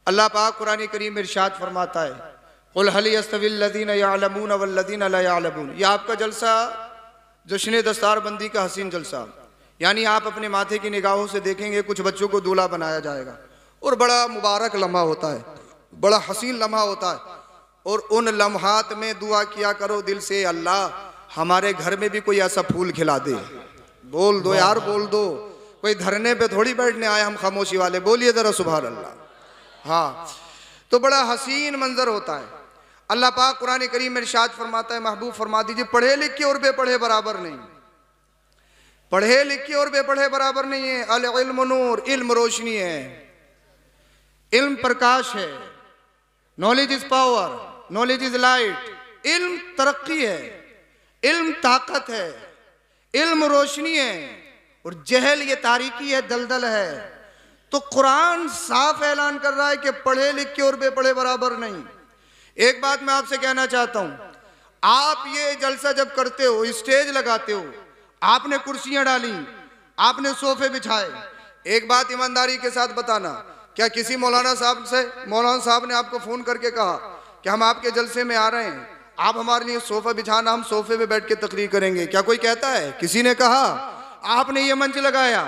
अल्लाह पाक कुरान करीम में इरशाद फरमाता है, कुल हल यस्तविल लज़ीना यअलमून वल्लज़ीना ला यअलमून। यह आपका जलसा जश्न दस्तार बंदी का हसीन जलसा, यानी आप अपने माथे की निगाहों से देखेंगे कुछ बच्चों को दूल्हा बनाया जाएगा और बड़ा मुबारक लम्हा होता है, बड़ा हसीन लम्हा होता है। और उन लम्हात में दुआ किया करो दिल से, अल्लाह हमारे घर में भी कोई ऐसा फूल खिला दे। बोल दो यार, बोल दो, कोई धरने पे थोड़ी बैठने आए हम खामोशी वाले, बोलिए जरा सुभान अल्लाह। हाँ, तो बड़ा हसीन मंजर होता है। अल्लाह पाक कुरान करीम में इरशाद फरमाता है, महबूब फरमा दीजिए, पढ़े लिखे और बेपढ़े बराबर नहीं, पढ़े लिखे और बेपढ़े बराबर नहीं है। अल इल्म नूर, इल्म रोशनी है, इल्म प्रकाश है। Knowledge is power, knowledge is light. इल्म तरक्की है, इल्म ताकत है, इल्म रोशनी है, और जहल ये तारीकी है, दलदल है। तो कुरान साफ ऐलान कर रहा है कि पढ़े लिखे और बेपढ़े बराबर नहीं। एक बात मैं आपसे कहना चाहता हूं, आप ये जलसा जब करते हो, स्टेज लगाते हो, आपने कुर्सियां डाली, आपने सोफे बिछाए, एक बात ईमानदारी के साथ बताना, क्या किसी मौलाना साहब ने आपको फोन करके कहा कि हम आपके जलसे में आ रहे हैं, आप हमारे लिए सोफा बिछाना, हम सोफे पे बैठ के तकरीर करेंगे? क्या कोई कहता है? किसी ने कहा? आपने ये मंच लगाया,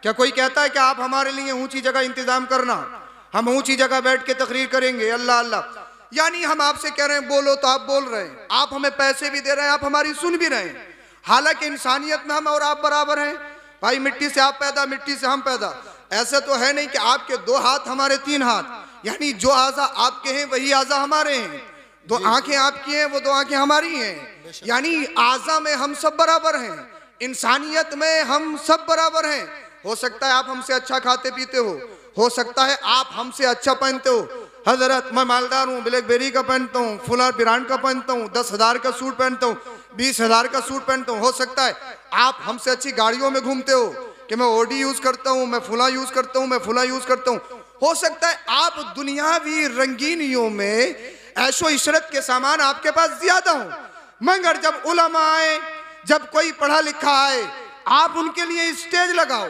क्या कोई कहता है कि आप हमारे लिए ऊंची जगह इंतजाम करना, हम ऊंची जगह बैठ के तकरीर करेंगे? अल्लाह अल्लाह। यानी हम आपसे कह रहे हैं बोलो तो आप बोल रहे हैं, आप हमें पैसे भी दे रहे हैं, आप हमारी सुन भी रहे हैं। हालांकि इंसानियत में हम और आप बराबर हैं भाई, मिट्टी से आप पैदा, मिट्टी से हम पैदा। ऐसे तो है नहीं कि आपके 2 हाथ हमारे 3 हाथ, यानी जो आज़ा आपके हैं वही आज़ा हमारे हैं। 2 आंखें आपकी हैं, वो 2 आंखें हमारी हैं, यानी आज़ा में हम सब बराबर हैं, इंसानियत में हम सब बराबर हैं। हो सकता है आप हमसे अच्छा खाते पीते हो सकता है आप हमसे अच्छा पहनते हो। हजरत मैं मालदार हूँ, ब्लैकबेरी का पहनता हूँ, फुला ब्रांड का पहनता हूँ, 10,000 का सूट पहनता हूँ, 20,000 का सूट पहनता हूँ। हो सकता है आप हमसे अच्छी गाड़ियों में घूमते हो कि मैं ओडी यूज करता हूँ, मैं फुला यूज करता हूँ, मैं फुला यूज करता हूँ। हो सकता है आप दुनियावी रंगीनियों में ऐशो इशरत के सामान आपके पास ज्यादा हो, मगर जब उलमा आए, जब कोई पढ़ा लिखा आए, आप उनके लिए स्टेज लगाओ,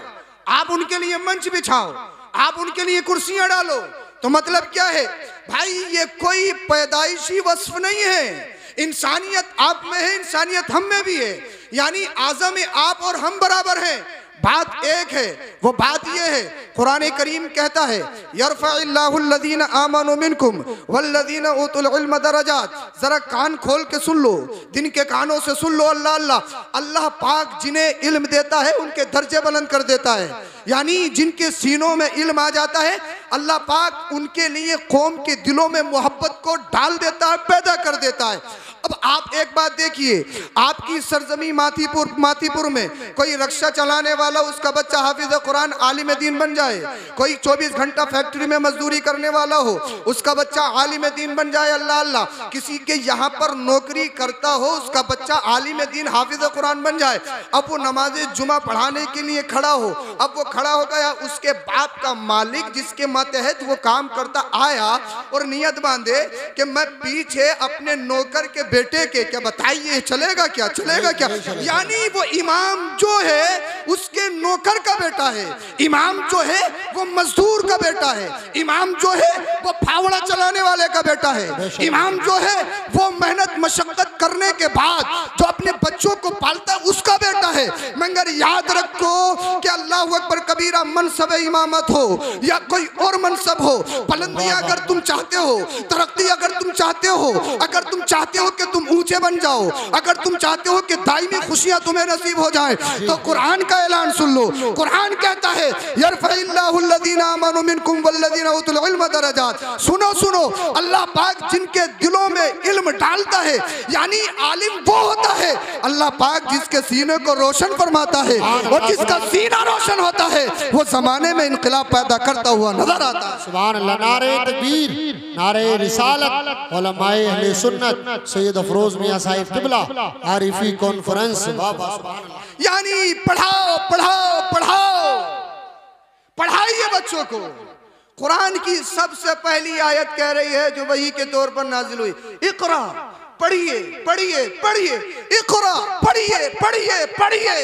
आप उनके लिए मंच बिछाओ, आप उनके लिए कुर्सियां डालो, तो मतलब क्या है भाई, ये कोई पैदाइशी वस्फ नहीं है, इंसानियत आप में है, इंसानियत हम में भी है, यानी आज़म में आप और हम बराबर हैं। बात एक है, वो बात ये है, कुरान करीम कहता है यरफ़इल्लाहुल्लज़ीना आमनु मिनकुम वल्लज़ीना उतुल इल्म दरजात। जरा कान खोल के सुन लो, दिन के कानों से सुन लो, अल्लाह अल्लाह। अल्लाह पाक जिन्हें इल्म देता है उनके दर्जे बुलंद कर देता है, यानी जिनके सीनों में इल्म आ जाता है, अल्लाह पाक उनके लिए कौम के दिलों में मोहब्बत को डाल देता है, पैदा कर देता है। अब आप एक बात देखिए, आपकी सरजमी मातीपुर में कोई रक्षा चलाने वाला, उसका बच्चा हाफिज कुरान आलिम दीन बन जाए, कोई 24 घंटा फैक्ट्री में मजदूरी करने वाला हो, उसका बच्चा आलिम दीन बन जाए, अल्लाह अल्लाह। किसी के यहाँ पर नौकरी करता हो, उसका बच्चा आलिम दीन हाफिज कुरान बन जाए, अब वो नमाज जुमा पढ़ाने के लिए खड़ा हो, अब वो खड़ा हो गया, उसके बाप का मालिक जिसके मातहत वो काम करता आया और नियत बांधे कि मैं पीछे अपने नौकर के बेटे के, क्या बताइए चलेगा क्या, चलेगा क्या? यानी वो इमाम जो है उसके नौकर का बेटा है, इमाम जो है वो मजदूर का बेटा है, इमाम जो है वो फावड़ा चलाने वाले का बेटा है, इमाम जो है वो मेहनत मशक्कत करने के बाद जो अपने बच्चों को पालता है उसका बेटा है। मगर याद रखो कि अल्लाह अकबर कबीरा मनसब इमामत हो या कोई और मनसब हो, बुलंदी अगर तुम चाहते हो, तरक्की अगर तुम चाहते हो, अगर तुम चाहते हो कि तुम ऊंचे बन जाओ, अगर तुम चाहते हो कि दायमी खुशियां तुम्हें नसीब हो जाए, तो कुरान का ऐलान सुन लो। कुरान कहता है यरफ़इल्लाहुल्लज़ीना आमनु मिनकुम वल्लज़ीना उतुल इल्म दरजात। सुनो सुनो, अल्लाह पाक जिनके दिलों में इल्म डालता है, यानी आलिम वो होता है अल्लाह पाक जिसके सीने को रोशन फरमाता है, और जिसका सीना रोशन होता है वो जमाने में इनकलाब पैदा करता हुआ नजर आता है। सुभान अल्लाह। नारे तकबीर, नारे रिसालत, उलमाए अहले सुन्नत सैयद अफरोज मियां साहिब किबला आरिफी कॉन्फ्रेंस। यानी पढ़ाओ पढ़ाओ पढ़ाओ, पढ़ाइए बच्चों को। कुरान की सबसे पहली आयत कह रही है जो वही के तौर पर नाजिल हुई, इक़रा, पढ़िए पढ़िए पढ़िए, इक़रा, पढ़िए पढ़िए पढ़िए।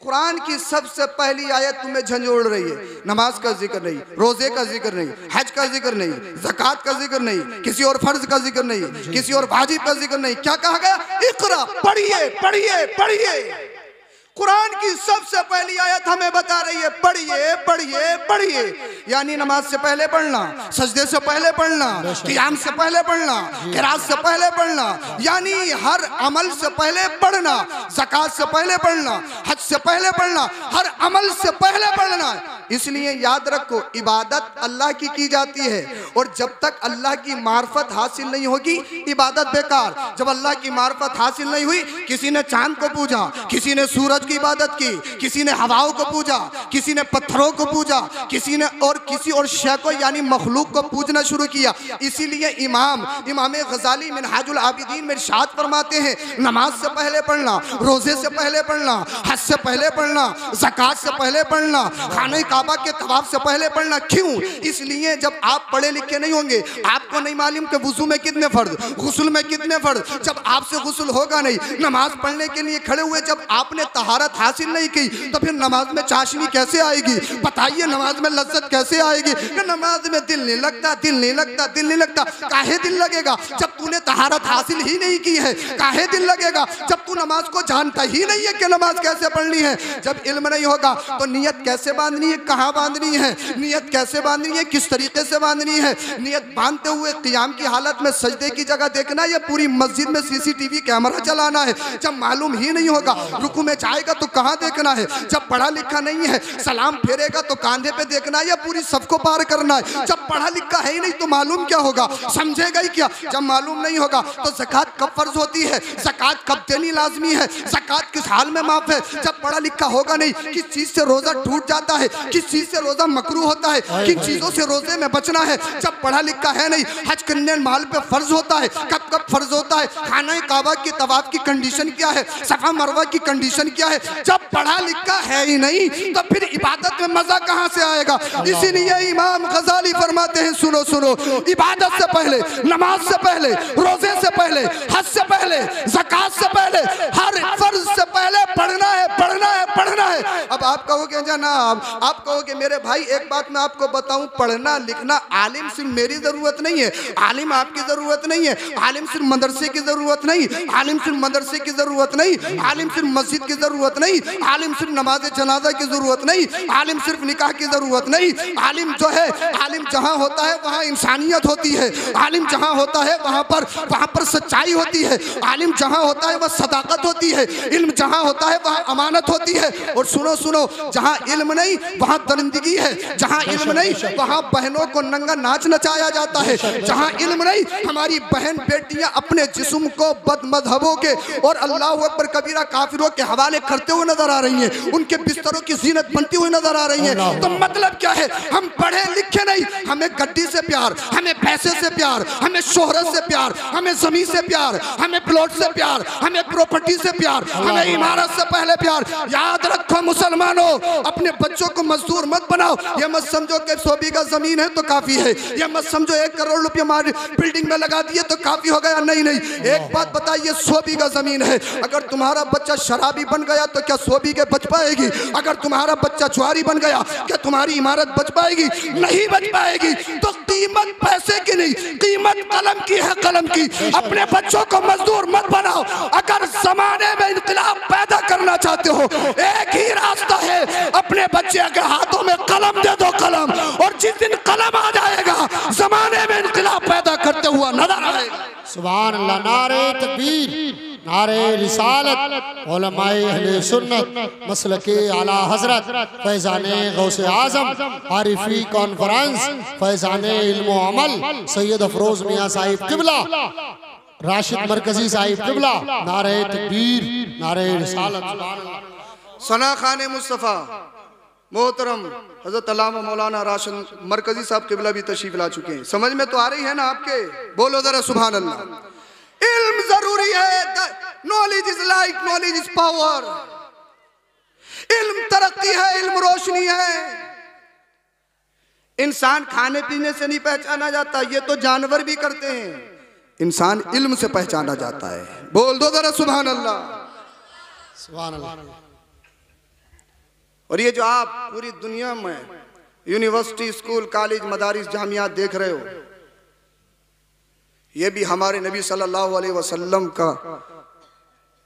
कुरान की सबसे पहली आयत तुम्हें झंझोड़ रही है। नमाज का जिक्र नहीं, रोजे का जिक्र नहीं, हज का जिक्र नहीं, ज़कात का जिक्र नहीं, किसी और फर्ज का जिक्र नहीं, किसी और वाजिब का जिक्र नहीं। क्या कहा गया? इक़रा, पढ़िए पढ़िए पढ़िए। कुरान की सबसे पहली आयत हमें बता रही है पढ़िए पढ़िए पढ़िए। यानी नमाज से पहले पढ़ना, सजदे से पहले पढ़ना, क़ियाम से पहले पढ़ना, क़िरात से पहले पढ़ना, यानी हर अमल से पहले पढ़ना, ज़कात से पहले पढ़ना, हज से पहले पढ़ना, हर अमल से पहले पढ़ना। इसलिए याद रखो, इबादत अल्लाह की जाती है, और जब तक अल्लाह की मार्फत हासिल नहीं होगी इबादत बेकार। जब अल्लाह की मार्फत हासिल नहीं हुई, किसी ने चांद को पूजा, किसी ने सूरज की इबादत की, किसी ने हवाओं को पूजा, किसी ने पत्थरों को पूजा, किसी ने और किसी और शय को यानी मखलूक को पूजना शुरू किया। इसीलिए इमाम गज़ाली मिनहाजुल आबिदीन में इरशाद फरमाते हैं, नमाज से पहले पढ़ना, रोजे से पहले पढ़ना, हज से पहले पढ़ना, ज़कात से पहले पढ़ना, खाने काबा के तवाफ से पहले पढ़ना। क्यों? इसलिए जब आप पढ़े लिखे नहीं होंगे, आपको नहीं मालूम कि वुज़ू में कितने फर्ज, गुस्ल में कितने फर्ज। जब आपसे गुस्ल होगा नहीं, नमाज पढ़ने के लिए खड़े हुए जब आपने तहारत हासिल नहीं की, तो फिर नमाज में चाशनी कैसे आएगी? बताइए, नमाज में लज्जत कैसे आएगी? नमाज में दिल नहीं लगता, दिल नहीं लगता, दिल नहीं लगता। काहे दिल लगेगा जब तूने तहारत हासिल ही नहीं की है? काहे दिल लगेगा जब तू नमाज को जानता ही नहीं है कि नमाज कैसे पढ़नी है? जब इल्म नहीं होगा तो नियत कैसे बांधनी है, कहाँ बांधनी है, नियत कैसे बांधनी है, किस तरीके से बांधनी है? नियत बांधते हुए क़ियाम की हालत में सजदे की जगह देखना या पूरी मस्जिद में CCTV कैमरा चलाना है? जब मालूम ही नहीं होगा, रुकू में जाएगा तो कहाँ देखना है? जब पढ़ा लिखा नहीं है, सलाम फेरेगा तो कांधे पे देखना है या पूरी सबको पार करना है? जब पढ़ा लिखा है ही नहीं तो मालूम क्या होगा, समझेगा ही क्या? जब मालूम नहीं होगा तो ज़कात कब फर्ज होती है, ज़कात कब देनी लाजमी है, ज़कात किस हाल में माफ है? जब पढ़ा लिखा होगा नहीं, किस चीज़ से रोज़ा टूट जाता है, किस चीज़ से रोज़ा मकरूह होता है, किन चीज़ों से रोज़े में बचना है, जब पढ़ा लिखा है नहीं, हज करने माल पे फर्ज होता है, कब कब फर्ज होता है, खाना काबा की तवाफ की कंडीशन क्या है, सफ़ा मरवा की कंडीशन क्या है? जब पढ़ा लिखा है ही नहीं तो फिर इबादत में मजा कहाँ से आएगा? इसीलिए इमाम गज़ाली फरमाते हैं, सुनो सुनो, इबादत से पहले, नमाज से पहले, रोजे से पहले, हज से पहले, ज़कात से पहले, हर फर्ज से पहले पढ़ना है, पढ़ना है, पढ़ना है। अब आप कहोगे जनाब, आप कहोगे मेरे भाई एक बात मैं आपको बताऊं, पढ़ना लिखना आलिम सिर्फ मेरी ज़रूरत नहीं है, आलिम आपकी ज़रूरत नहीं है, आलिम सिर्फ मदरसे की ज़रूरत नहीं, आलिम सिर्फ मदरसे की ज़रूरत नहीं, आलिम सिर्फ मस्जिद की ज़रूरत नहीं, आलिम सिर्फ नमाज जनाजा की ज़रूरत नहीं, आलिम सिर्फ निकाह की ज़रूरत नहीं। आलिम जो है, आलिम जहाँ होता है वहाँ इंसानियत होती है, आलिम जहाँ होता है वहाँ पर सच्चाई होती है, आलिम जहाँ होता है वह सदाकत होती है, इल्म जहाँ होता है वहाँ अमानत होती है। और सुनो सुनो, जहाँ इल्म नहीं वहाँ दरिंदगी है, जहाँ इल्म नहीं वहाँ बहनों को नंगा नाच नचाया जाता है, जहाँ इल्म नहीं हमारी बहन बेटियां अपने जिस्म को बदमज़हबों के और अल्लाह अकबर कबीरा काफिरों के हवाले करते हुए नजर आ रही हैं, उनके बिस्तरों की जीनत बनती हुई नजर आ रही है। तो मतलब क्या है? हम पढ़े लिखे नहीं, हमें गड्डी से प्यार, हमें पैसे से प्यार, हमें शोहरत से प्यार, हमें जमीन से प्यार, हमें प्लॉट से प्यार, हमें प्रॉपर्टी से प्यार, हमें इमारत से पहले प्यार। याद रखो मुसलमानों, अपने बच्चों को मजदूर मत बनाओ। ये मत समझो कि 100 बीघा जमीन है तो काफी है, ये मत समझो 1 करोड़ रुपये बिल्डिंग में लगा दिए तो काफी हो गया। नहीं नहीं, एक बात बताइए, 100 बीघा जमीन है, अगर तुम्हारा बच्चा शराबी बन गया तो क्या 100 बीघे बच पाएगी? अगर तुम्हारा बच्चा जुआरी बन गया क्या तुम्हारी इमारत बच पाएगी? नहीं बच पाएगी। तो कीमत पैसे की नहीं, कीमत कलम की है, कलम की। अपने बच्चों को मजदूर मत बनाओ। अगर जमाने में इनकलाब पैदा करना चाहते हो, एक ही रास्ता है, अपने बच्चे के हाथों में कलम दे दो, कलम। और जिस दिन कलम आ जाएगा, जमाने में इनकलाब पैदा करते हुआ नजर आएगा। सुभान अल्लाह। नारे तकबीर, नारे रिसालत, उलमाए अहले सुन्नत मसलके आला हजरत फैज़ाने गौसे आज़म आरिफी कॉन्फ्रेंस फैज़ाने इल्म व अमल सैयद अफरोज मियाँ साहिब किबला, राशिद मरकजी साहिब किबला, नारे तकबीर, नारे रिसालत। सना खाने मुस्तफ़ा मोहतरम हज़रत अल्लामा मौलाना राशिद मरकजी साहब किबला भी तशरीफ ला चुके हैं। समझ में तो आ रही है ना आपके? बोलो जरा सुभान अल्लाह। इल्म जरूरी है, knowledge is light, knowledge is power. इल्म तरक्की है, इल्म रोशनी है। इंसान खाने पीने से नहीं पहचाना जाता, ये तो जानवर भी करते हैं। इंसान इल्म से पहचाना जाता है। बोल दो जरा सुभान अल्लाह। सुभान अल्लाह। और ये जो आप पूरी दुनिया में यूनिवर्सिटी, स्कूल, कॉलेज, मदारिस, जामियात देख रहे हो, ये भी हमारे नबी सल्लल्लाहु अलैहि वसल्लम का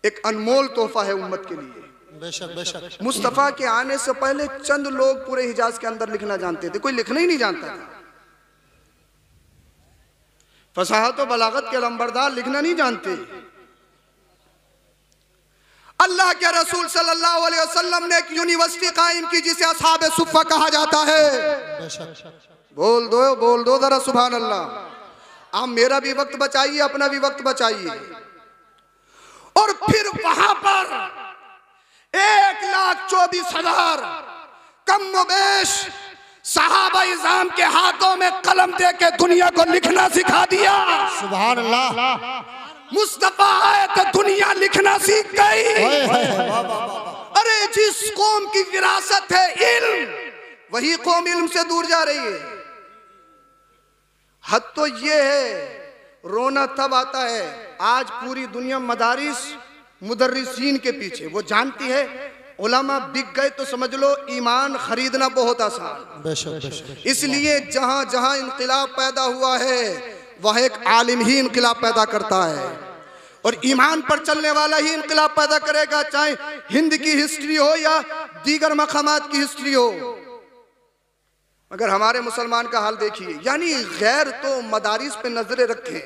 एक अनमोल तोहफा है उम्मत के लिए। बेशक बेशक। मुस्तफ़ा के आने से पहले चंद लोग पूरे हिजाज के अंदर लिखना जानते थे, कोई लिखना ही नहीं जानता था। फसाहत और बलागत के लंबरदार लिखना नहीं जानते। अल्लाह के रसूल सल्लल्लाहु अलैहि वसल्लम ने एक यूनिवर्सिटी कायम की जिसे असहाबे सुफ़्फ़ा कहा जाता है। बोल दो जरा सुभान अल्लाह। आप मेरा भी वक्त बचाइए, अपना भी वक्त बचाइए। और फिर वहां पर 1,24,000 कम बेश सहाबा इज़ाम के हाथों में कलम दे के दुनिया को लिखना सिखा दिया। सुभान अल्लाह। मुस्तफा आए तो दुनिया लिखना सीख गई। अरे जिस कौम की विरासत है इल्म, वही कौम इल्म से दूर जा रही है। हद तो ये है, रोना तब आता है आज पूरी दुनिया मदारिस मुदर्रिसीन के पीछे। वो जानती है उलमा बिक गए तो समझ लो ईमान खरीदना बहुत आसान। इसलिए जहां जहां इनकलाब पैदा हुआ है वह एक आलिम ही इनकलाब पैदा करता है, और ईमान पर चलने वाला ही इनकलाब पैदा करेगा, चाहे हिंद की हिस्ट्री हो या दीगर मकामात की हिस्ट्री हो। मगर हमारे मुसलमान का हाल देखिए, यानी गैर तो मदारिस पे नजरें रखें,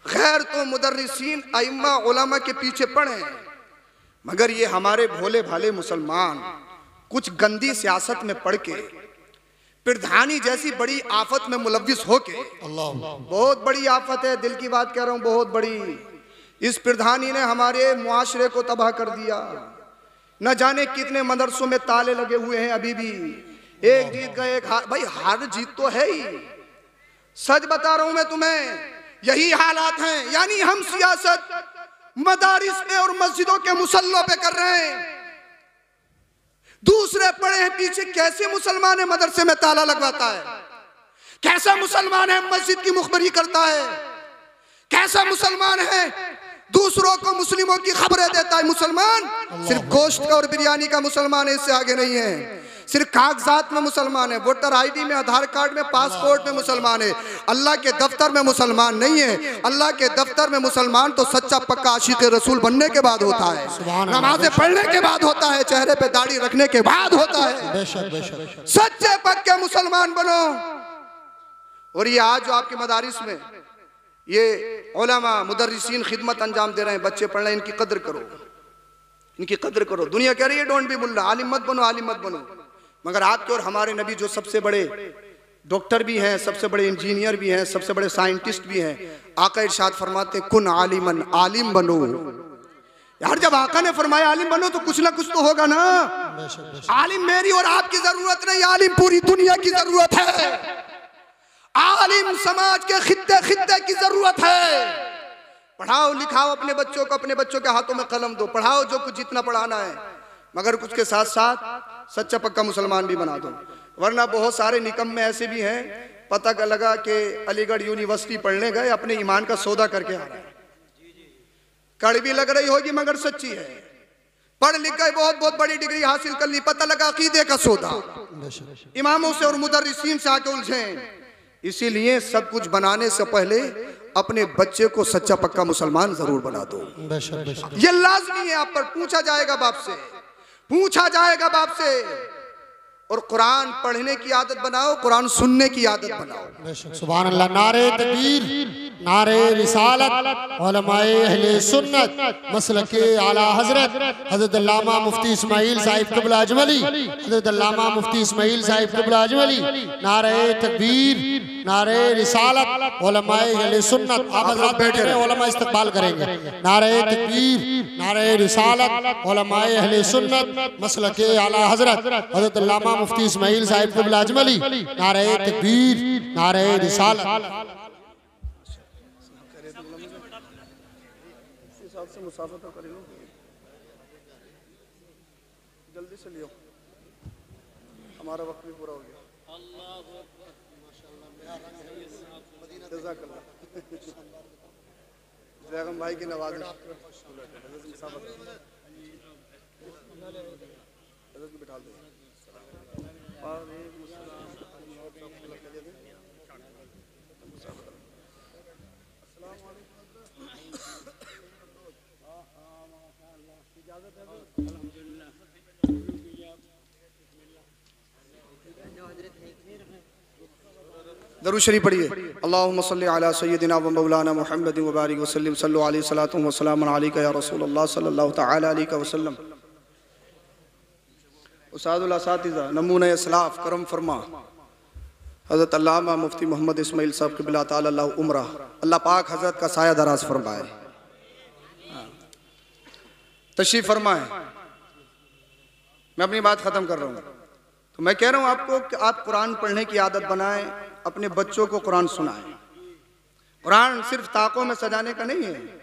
गैर तो मुदर्रिसीन अइम्मा उलमा के पीछे पड़े, मगर ये हमारे भोले भाले मुसलमान कुछ गंदी सियासत में पड़ के, प्रधानी जैसी बड़ी आफत में मुलव्विस होके, बहुत बड़ी आफत है, दिल की बात कह रहा हूं, बहुत बड़ी। इस प्रधानी ने हमारे मुआशरे को तबाह कर दिया। न जाने कितने मदरसों में ताले लगे हुए हैं अभी भी। एक जीत गए, एक हार। भाई हार जीत तो है ही, सच बता रहा हूं मैं तुम्हें, यही हालात हैं। यानी हम सियासत मदारिस पे और मस्जिदों के मुसल्लों पे कर रहे हैं, दूसरे पड़े हैं पीछे। कैसे मुसलमान है मदरसे में ताला लगवाता है, कैसा मुसलमान है मस्जिद की मुखबरी करता है, कैसा मुसलमान है दूसरों को मुस्लिमों की खबरें देता है। मुसलमान सिर्फ गोश्त का और बिरयानी का मुसलमान है, इससे आगे नहीं है। सिर्फ कागजात में मुसलमान है, वोटर आईडी में, आधार कार्ड में, पासपोर्ट में मुसलमान है, अल्लाह के दफ्तर में मुसलमान नहीं है। अल्लाह के दफ्तर में मुसलमान तो सच्चा पक्का आशिक रसूल बनने के बाद होता है, नमाज़ें पढ़ने के बाद होता है, चेहरे पे दाढ़ी रखने के बाद होता है। सच्चे पक्के मुसलमान बनो। और ये आज जो आपके मदारिस में ये उलमा मुदर्रिसीन खिदमत अंजाम दे रहे हैं, बच्चे पढ़ रहे हैं, इनकी कदर करो, इनकी कदर करो। दुनिया कह रही है डोंट बी मुल्ला, आलिम मत बनो, आलिम मत बनो। मगर आपके और हमारे नबी जो सबसे बड़े डॉक्टर भी हैं, सबसे बड़े इंजीनियर भी हैं, सबसे बड़े साइंटिस्ट भी हैं, आका इरशाद फरमाते कुन आलिमन, आलिम बनो। यार जब आका ने फरमाया आलिम बनो तो कुछ ना कुछ तो होगा ना। आलिम मेरी और आपकी जरूरत नहीं, आलिम पूरी दुनिया की जरूरत है। आलिम समाज के खित्ते खित्ते की जरूरत है। पढ़ाओ लिखाओ अपने बच्चों को, अपने बच्चों के हाथों में कलम दो, पढ़ाओ जो कुछ जितना पढ़ाना है, मगर कुछ के साथ साथ सच्चा पक्का मुसलमान भी बना दो। वरना बहुत सारे निकम्मे ऐसे भी हैं, पता का लगा कि अलीगढ़ यूनिवर्सिटी पढ़ने गए, अपने ईमान का सौदा करके आ रहे हैं। कड़वी लग रही होगी मगर सच्ची है। पढ़ लिख गए, बहुत बहुत बड़ी डिग्री हासिल कर ली, पता लगा अकीदे का सौदा, इमामों से और मुदर्रिसीन से आके उलझे। इसीलिए सब कुछ बनाने से पहले अपने बच्चे को सच्चा पक्का मुसलमान जरूर बना दो। ये लाजमी है, आप पर पूछा जाएगा बाप से, पूछा जाएगा बाप से। और कुरान पढ़ने की आदत बनाओ, कुरान सुनने की आदत बनाओ। सुभान अल्लाह। नारे तकबीर, नारे रिसालत, उलमाए अहले सुन्नत मसलके आला हजरत हजरत अल्लामा मुफ्ती इस्माइल साहिब क़िबला अजमली, हजरत अल्लामा मुफ्ती इस्माइल साहिब क़िबला अजमली। नारे तकबीर, नारे रिसालत, उलमाए अहले सुन्नत। आप हजरत बैठे रहे, उलमा इस्तकबाल करेंगे। नारे तकबीर, नारे रिसालत, उलमाए अहले सुन्नत मसलके आला हजरत हजरत अल्लामा मुफ्ती इस्माइल साहिब क़िबला अजमली। नारे तकबीर, नारे रिसालत। जल्दी से लियो, हमारा वक्त भी पूरा हो गया। जैगम भाई की नवाज़िश दरूद शरीफ पढ़िए। अल्लाहुम्मा सल्ली अला सय्यदिना व मौलाना मुहम्मद व बारिक व सल्लिम सल्लु अलैहि सलातु व सलाम अलैका या रसूलल्लाह सल्लल्लाहु तआला अलैहि वसल्लम। उस्तादुल असातिज़ा नमूना इस्लाफ करम फरमा हज़रत अल्लामा मुफ्ती मोहम्मद इस्माइल साहब क़िबला ताला अल्लाह उम्रा, अल्लाह पाक हज़रत का साया दराज फरमाए, तशरीफ़ फरमाए। मैं अपनी बात ख़त्म कर रहा हूँ। तो मैं कह रहा हूँ आपको कि आप कुरान पढ़ने की आदत बनाएं, अपने बच्चों को कुरान सुनाएं। कुरान सिर्फ ताकों में सजाने का नहीं है।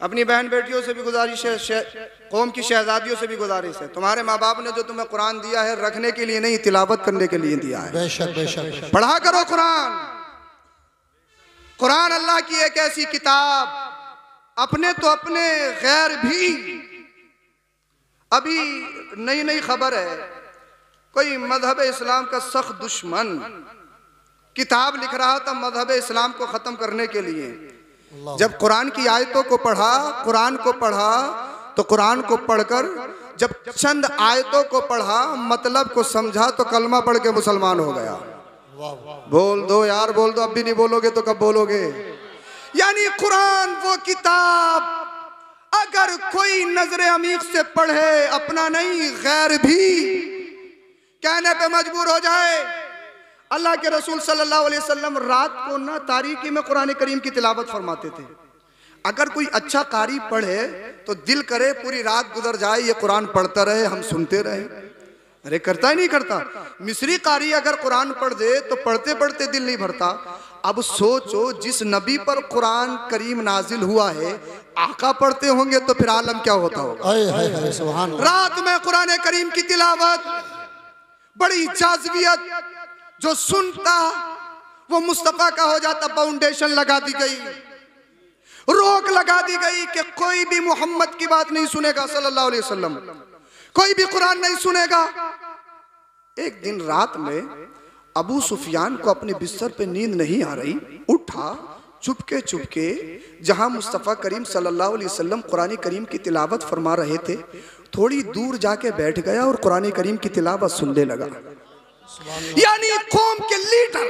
अपनी बहन बेटियों से भी गुजारिश है, कौम की शहजादियों से भी गुजारिश है, तुम्हारे माँ बाप ने जो तुम्हें कुरान दिया है रखने के लिए नहीं, तिलावत करने के लिए दिया है। बेशक बेशक पढ़ा करो कुरान। कुरान अल्लाह की एक ऐसी किताब, अपने तो अपने गैर भी। अभी नई नई खबर है, कोई मजहब इस्लाम का सख्त दुश्मन किताब लिख रहा था मजहब इस्लाम को ख़त्म करने के लिए। जब कुरान की आयतों को पढ़ा, कुरान को पढ़ा, तो कुरान को पढ़कर जब चंद आयतों को पढ़ा, मतलब को समझा, तो कलमा पढ़ के मुसलमान हो गया। बोल दो यार, बोल दो। अब भी नहीं बोलोगे तो कब बोलोगे? यानी कुरान वो किताब, अगर कोई नजरे अमीक से पढ़े, अपना नहीं गैर भी कहने पे मजबूर हो जाए। अल्लाह के रसूल सल्लल्लाहु अलैहि वसल्लम रात को ना तारीकी में कुरान करीम की तिलावत फरमाते थे। अगर कोई अच्छा कारी पढ़े तो दिल करे पूरी रात गुजर जाए, ये कुरान पढ़ता रहे, हम सुनते रहे। अरे करता ही नहीं करता। मिस्री कारी अगर कुरान पढ़ दे तो पढ़ते पढ़ते दिल नहीं भरता। अब सोचो, जिस नबी पर कुरान करीम नाजिल हुआ है, आका पढ़ते होंगे तो फिर आलम क्या होता होगा। रात में कुरान करीम की तिलावत, बड़ी जाज़बियत, जो सुनता वो मुस्तफा का हो जाता। फाउंडेशन लगा दी गई, रोक लगा दी गई कि कोई भी मोहम्मद की बात नहीं सुनेगा सल्लल्लाहु अलैहि वसल्लम, कोई भी कुरान नहीं सुनेगा। एक दिन रात में अबू सुफियान को अपने बिस्तर पे नींद नहीं आ रही, उठा चुपके चुपके, जहां मुस्तफा करीम सल्लल्लाहु अलैहि वसल्लम कुरान करीम की तिलावत फरमा रहे थे, थोड़ी दूर जाके बैठ गया और कुरान करीम की तिलावत सुनने लगा। यानी कौम के लीडर,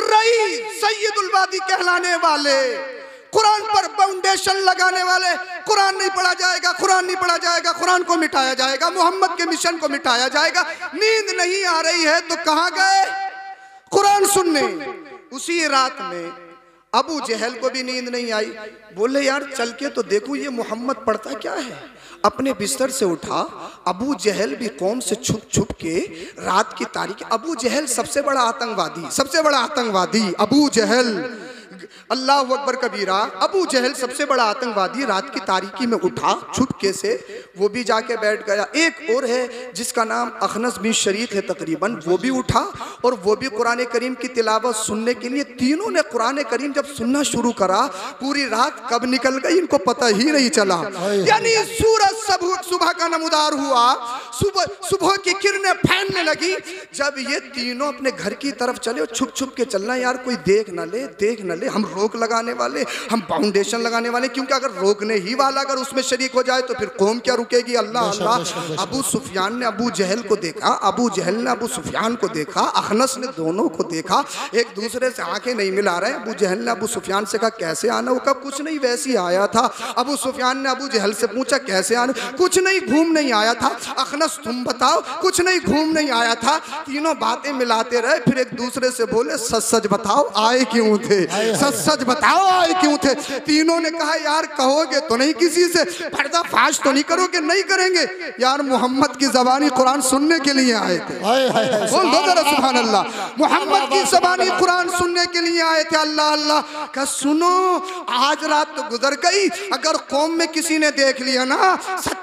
रईस, सैयदुल वादी कहलाने वाले, कुरान पर फाउंडेशन लगाने वाले, कुरान नहीं पढ़ा जाएगा, कुरान नहीं पढ़ा जाएगा, कुरान को मिटाया जाएगा, मोहम्मद के मिशन को मिटाया जाएगा। नींद नहीं आ रही है तो कहां गए? कुरान सुनने। उसी रात में अबू जहल को भी नींद नहीं आई। बोले यार चल के तो देखूं ये मोहम्मद पढ़ता क्या है। अपने बिस्तर से उठा, अबू जहल भी कौम से छुप छुप के रात की तारीख। अबू जहल सबसे बड़ा आतंकवादी, सबसे बड़ा आतंकवादी अबू जहल, अल्लाह अकबर कबीरा। अबू जहल सबसे बड़ा आतंकवादी रात की तारीकी में उठा छुपके से, वो भी जाके बैठ गया। एक और है जिसका नाम अखनस बिन शरीक है तकरीबन, वो भी उठा और वो भी कुरान करीम की तिलावत सुनने के लिए। तीनों ने कुरान करीम जब सुनना शुरू करा, पूरी रात कब निकल गई इनको पता ही नहीं चला। यानी सूरज सुबह का नमूदार हुआ, सुबह की किरणें फैलने लगी। जब ये तीनों अपने घर की तरफ चले, छुप छुप के चलना यार, कोई देख न ले, देख न ले। हम रोक लगाने वाले, हम फाउंडेशन लगाने वाले, क्योंकि अगर रोकने ही वाला अगर उसमें शरीक हो जाए तो फिर कौम क्या रुकेगी। अल्लाह अल्लाह। अबू सुफियान ने अबू जहल को देखा, अबू जहल ने अबू सुफियान को देखा, अखनस ने दोनों को देखा, एक दूसरे से आंखें नहीं मिला रहे। अबू जहल ने अबू सुफियान से कहा कैसे आना? वो कहा कुछ नहीं, वैसे ही आया था। अबू सुफियान ने अबू जहल से पूछा कैसे आना? कुछ नहीं, घूम नहीं आया था। अखनस तुम बताओ? कुछ नहीं, घूम नहीं आया था। तीनों बातें मिलाते रहे, फिर एक दूसरे से बोले सच सच बताओ आए क्यों थे, सच सच बताओ आए क्यों थे। तीनों ने कहा यार कहोगे तो नहीं, किसी से पर्दाफाश तो नहीं करोगे? नहीं करेंगे यार, मोहम्मद की ज़बानी कुरान सुनने के लिए आए थे। बोल दो जरा सुभान अल्लाह। मोहम्मद की ज़बानी कुरान सुनने के लिए आए थे। अल्लाह अल्लाह का सुनो, आज रात तो गुजर गई, अगर कौम में किसी ने देख लिया ना,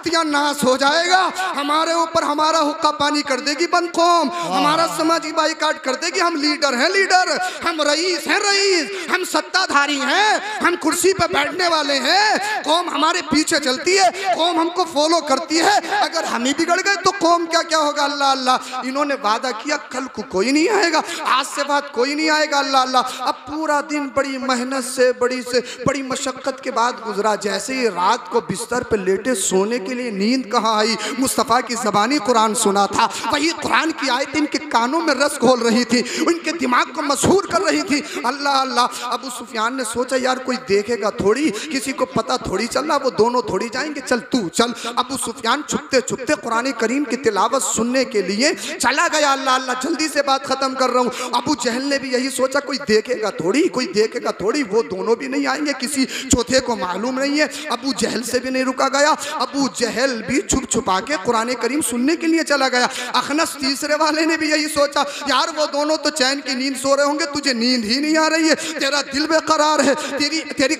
सत्यानाश हो जाएगा। हमारे ऊपर हमारा हुक्का पानी कर देगी बंद कौम, हमारा समाजी बाइकाट कर देगी। हम लीडर हैं लीडर, हम रईस हैं रईस, हम सत्ताधारी हैं, हम कुर्सी पर बैठने वाले हैं। कौम हमारे पीछे चलती है, कौम हमको फॉलो करती है। अगर हम ही बिगड़ गए तो कौम क्या क्या होगा। अल्लाह अल्लाह, इन्होंने वादा किया कल को कोई नहीं आएगा, आज से बाद कोई नहीं आएगा। अल्लाह अल्लाह, अब पूरा दिन बड़ी मेहनत से बड़ी मशक्कत के बाद गुजरा। जैसे ही रात को बिस्तर पर लेटे सोने के लिए नींद कहाँ आई, मुस्तफ़ा की ज़बानी कुरान सुना था, वही कुरान की आयत इनके कानों में रस घोल रही थी, उनके दिमाग को मशहूर कर रही थी। अल्लाह अल्लाह, अबू सुफियान ने सोचा यार कोई देखेगा थोड़ी, किसी को पता थोड़ी चलना, वो दोनों थोड़ी जाएंगे, चल तू चल। अबू सुफियान छुपते छुपते कुरान करीम की तिलावत सुनने के लिए चला गया। अल्लाह अल्लाह, जल्दी से बात खत्म कर रहा हूँ। अबू जहल ने भी यही सोचा कोई देखेगा थोड़ी, कोई देखेगा थोड़ी, वो दोनों भी नहीं आएंगे, किसी चौथे को मालूम नहीं है। अबू जहल से भी नहीं रुका गया, अबू जहल भी छुप छुपा के कुरान करीम सुनने के लिए चला गया। अखनस तीसरे वाले ने भी यही सोचा यार वो दोनों तो चैन की नींद सो रहे होंगे, तुझे नींद ही नहीं आ रही है, तेरा दिल बेकरार है, तेरे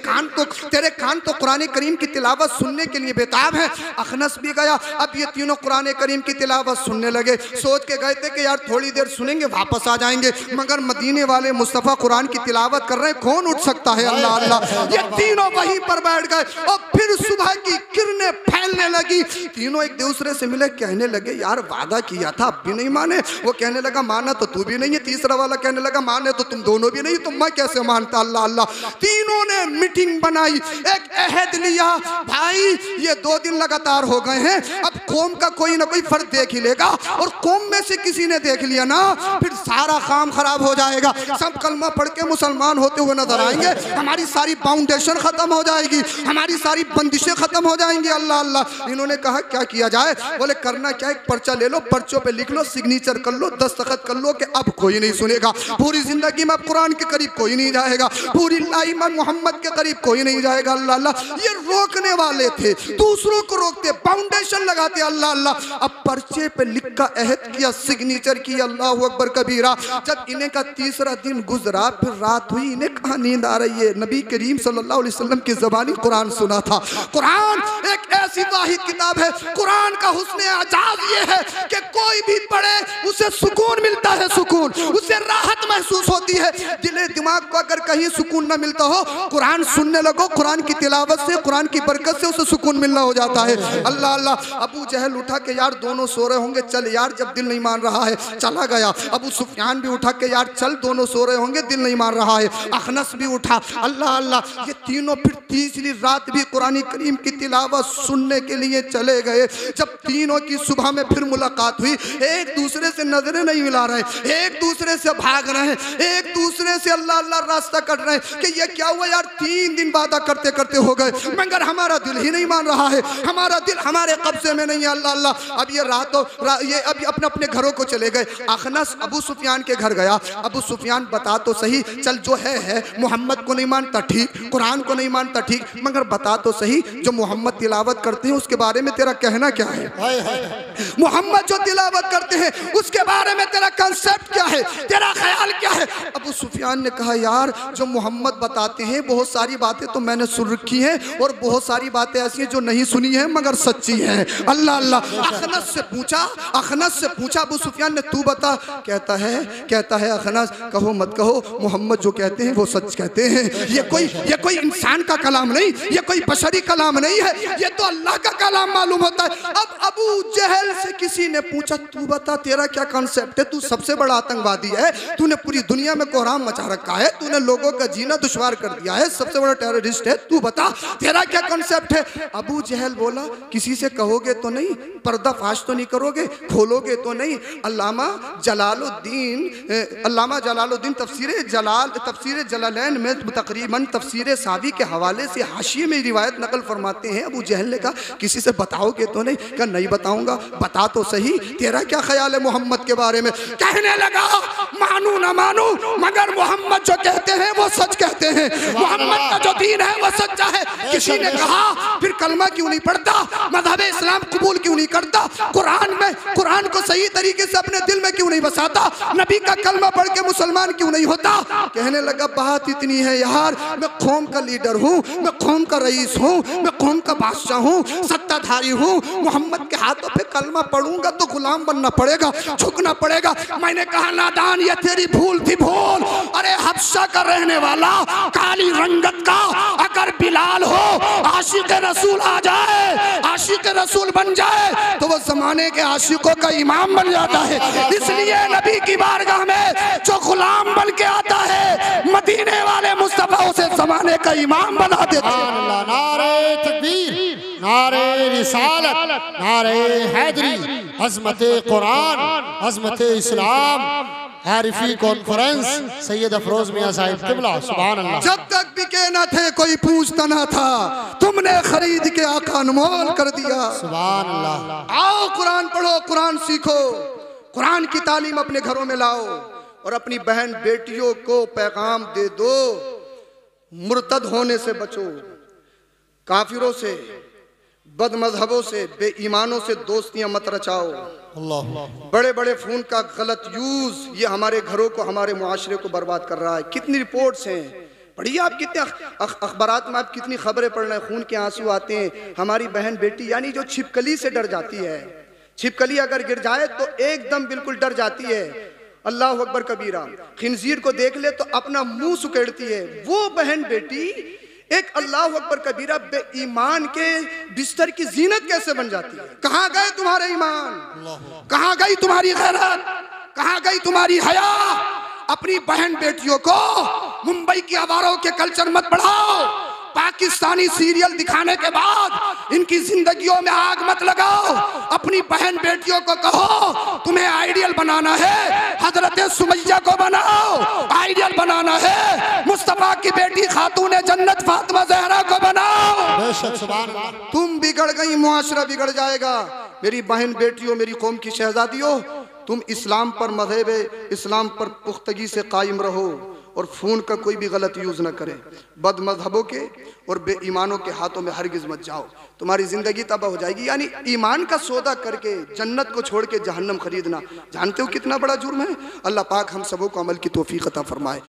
कान तो कुरान करीम की तिलावत सुनने के लिए बेताब है। अखनस भी गया। अब ये तीनों कुरान करीम की तिलावत सुनने लगे। सोच के गए थे कि यार थोड़ी देर सुनेंगे वापस आ जाएंगे, मगर मदीने वाले मुस्तफ़ा कुरान की तिलावत कर रहे हैं, कौन उठ सकता है। अल्लाह अल्लाह, ये तीनों वहीं पर बैठ गए और फिर सुबह की किरणें फैलने लगी। तीनों एक दूसरे से मिले, कहने लगे यार वादा किया था अब भी नहीं माने। वो कहने लगा माना तो तू भी नहीं है, तीसरा वाला कहने लगा माने तो तुम दोनों भी नहीं, तो मैं कैसे मानता। अल्लाह अल्लाह, तीनों ने मीटिंग बनाई, एक अहद लिया, भाई ये 2 दिन लगातार हो गए हैं, अब कौम का कोई ना कोई फर्द देख ही लेगा, और कौम में से किसी ने देख लिया ना फिर सारा काम खराब हो जाएगा। सब कलमा पढ़ के मुसलमान होते हुए नजर आएंगे, हमारी सारी फाउंडेशन खत्म हो जाएगी, हमारी सारी बंदिशें खत्म हो जाएंगी। अल्लाह अल्लाह, इन्होंने कहा क्या किया जाए। बोले करना क्या, एक पर्चा ले लो, पर्चों पे लिख लो, सिग्नेचर कर लो, दस्तखत कर लो कि अब कोई नहीं सुनेगा, पूरी जिंदगी में अब कुरान के करीब कोई नहीं जाएगा, पूरी लाइफ में मोहम्मद के करीब कोई नहीं जाएगा। अल्लाह अल्लाह, ये रोकने वाले थे, दूसरों को रोकते, फाउंडेशन लगाते। अल्लाह अल्लाह, अब पर्चे पे लिख का अहद किया, सिग्नेचर किया। अल्लाह अकबर कबीरा। जब इन्हें का तीसरा दिन गुजरा, फिर रात हुई, इन्हें कहाँ नींद आ रही है। नबी करीम सल्लल्लाहु अलैहि वसल्लम की ज़बानी कुरान सुना था। कुरान एक ऐसी वाहिद किताब है, कुरान का हुस्न आजाद ये है कि कोई भी पढ़े उसे सुकून मिलता है, सुकून, उसे राहत महसूस होती है। दिले दिमाग को अगर कहीं सुकून ना मिलता हो, कुरान सुनने लगो, कुरान की तिलावत से, कुरान की बरकत से उसे सुकून मिलना हो जाता है। अल्लाह अल्लाह, अबू जहल उठा के यार दोनों सो रहे होंगे, चल यार जब दिल नहीं मान रहा है, चला गया। अबू सुफियान भी उठा के यार चल दोनों सो रहे होंगे, दिल नहीं मान रहा है। अखनस भी उठा। अल्लाह अल्लाह, ये तीनों फिर तीसरी रात भी कुरान करीम की तिलावत सुनने के लिए चले गए। जब तीनों की सुबह में फिर मुलाकात हुई, एक दूसरे से नजरें नहीं मिला रहे, एक दूसरे से भाग रहे हैं, एक दूसरे से अल्लाह अल्लाह रास्ता कट रहे हैं कि ये क्या हुआ यार, 3 दिन वादा करते करते हो गए, मगर हमारा दिल ही नहीं मान रहा है, हमारा दिल हमारे कब्जे में नहीं है। अल्लाह अल्लाह, अब ये ये अभी अपने अपने घरों को चले गए। अखनस अबू सुफियान के घर गया। अबू सुफियान बता तो सही, चल जो है मोहम्मद को नहीं मानता ठीक, कुरान को नहीं मानता ठीक, मगर बता तो सही जो मोहम्मद तिलावत करते हैं उसके बारे में तेरा कहना क्या है। मोहम्मद जो तिलावत करते हैं उसके बारे में तेरा कंसेप्ट क्या है, तेरा ख्याल क्या है। अबू सुफियान ने कहा यार जो मोहम्मद बताते हैं बहुत सारी बातें तो मैंने सुन रखी हैं, और बहुत सारी बातें ऐसी हैं जो नहीं सुनी हैं मगर सच्ची हैं। अल्लाह अल्लाह, अखनस से पूछा अबू सुफियान ने, तू बता। कहता है अखनस, कहो मत कहो, मोहम्मद जो कहते हैं वो सच कहते हैं। ये कोई इंसान का कलाम नहीं, ये कोई बशरी कलाम नहीं है, ये तो अल्लाह का कलाम मालूम होता है। अब अबू जहल से किसी ने पूछा, तू बता तेरा क्या कॉन्सेप्ट है, तू सबसे बड़ा आतंकवादी है, तूने पूरी दुनिया में कोहराम मचा रखा है, तूने लोगों का जीना दुश्वार कर दिया है, सबसे बड़ा टेररिस्ट है, तू बता तेरा क्या कॉन्सेप्ट है। अबू जहल बोला, किसी से कहोगे तो नहीं, पर्दाफाश तो नहीं करोगे, खोलोगे तो नहीं। अल्लामा जलालुद्दीन तफसीर जलालैन में तकरीबन तफसीर सावी के हवाले से हाशिए में रिवायत नकल फरमाते हैं। अबू जहल ने कहा किसी से बताओगे तो नहीं। कहा नहीं बताऊंगा, बता तो सही तेरा क्या ख्याल है मोहम्मद के बारे में। कहने लगा मानू ना मानू, मगर मोहम्मद जो कहते हैं वो सच कहते हैं, मोहम्मद का जो दीन है वो सच्चा है। किसी ने कहा फिर कलमा क्यों नहीं पढ़ता, मज़हब इस्लाम कबूल क्यों नहीं करता, कुरान को सही तरीके से अपने दिल में क्यों नहीं बसाता, नबी का कलमा पढ़ के मुसलमान क्यों नहीं होता। कहने लगा बात इतनी है यार, मैं कौम का लीडर हूँ, मैं कौम का रईस हूँ, मैं कौम का बादशाह हूँ, सत्ताधारी हूँ, मोहम्मद के हाथों पे कलमा पढ़ूंगा तो गुलाम बनना पड़ेगा, झुकना पड़ेगा। मैंने कहा नादान ये तेरी भूल थी भूल। अरे हबशा का रहने वाला काली रंगत का अगर बिलाल हो, आशिक रसूल आ जाए, आशिक रसूल बन जाए तो वो जमाने के आशिकों का इमाम बन जाता है। इसलिए नबी की बारगाह में जो गुलाम बन के आता है, मदीने वाले मुस्तफा उसे जमाने का इमाम बना देते हैं। नारे तकबीर, नारे रिसालत, नारे हैदरी, अज़मत कुरान, अज़मत इस्लाम, आरिफी कॉन्फ्रेंस, सैयद अफरोज मियां साहिब किबला, सुभान अल्लाह। जब तक बिके न थे कोई पूछता न था, तुमने खरीद के आका अनमोल कर दिया, सुभान अल्लाह। आओ कुरान पढ़ो, कुरान सीखो, कुरान की तालीम अपने घरों में लाओ और अपनी बहन बेटियों को पैगाम दे दो, मुर्तद होने से बचो, काफिरों से, बदमजहबों से, बेईमानों से दोस्तियां मत रचाओ। बड़े बड़े फोन का गलत यूज ये हमारे घरों को, हमारे मुआशरे को बर्बाद कर रहा है। कितनी रिपोर्ट्स हैं, पढ़िए आप, कितने अखबारात में आप कितनी खबरें पढ़ रहे हैं, खून के आंसू आते हैं। हमारी बहन बेटी यानी जो छिपकली से डर जाती है, छिपकली अगर गिर जाए तो एकदम बिल्कुल डर जाती है, अल्लाह अकबर कबीरा। खिंजीर को देख ले तो अपना मुंह सुकेड़ती है। वो बहन बेटी एक अल्लाह अकबर कबीरा बेईमान के बिस्तर की जीनत कैसे बन जाती है। कहाँ गए तुम्हारे ईमान, कहाँ गई तुम्हारी गैरत, कहाँ गई तुम्हारी हया। अपनी बहन बेटियों को मुंबई की आवारों के कल्चर मत बढ़ाओ, पाकिस्तानी सीरियल दिखाने के बाद इनकी जिंदगियों में आग मत लगाओ। अपनी बहन बेटियों को कहो तुम्हें आइडियल बनाना है, हजरत सुमैया को बनाओ, आइडियल बनाना है मुस्तफा की बेटी खातून जन्नत फातिमा ज़हरा को बनाओ। तुम बिगड़ गई, मुआशरा बिगड़ जाएगा। मेरी बहन बेटियों, मेरी कौम की शहजादियों, तुम इस्लाम पर, मज़हब इस्लाम पर पुख्तगी से कायम रहो और फ़ोन का कोई भी गलत यूज़ ना करें। बद मजहबों के और बेईमानों के हाथों में हरगिज़ मत जाओ, तुम्हारी ज़िंदगी तबाह हो जाएगी। यानी ईमान का सौदा करके जन्नत को छोड़ के जहन्नम खरीदना, जानते हो कितना बड़ा जुर्म है। अल्लाह पाक हम सबों को अमल की तौफीक अता फरमाए।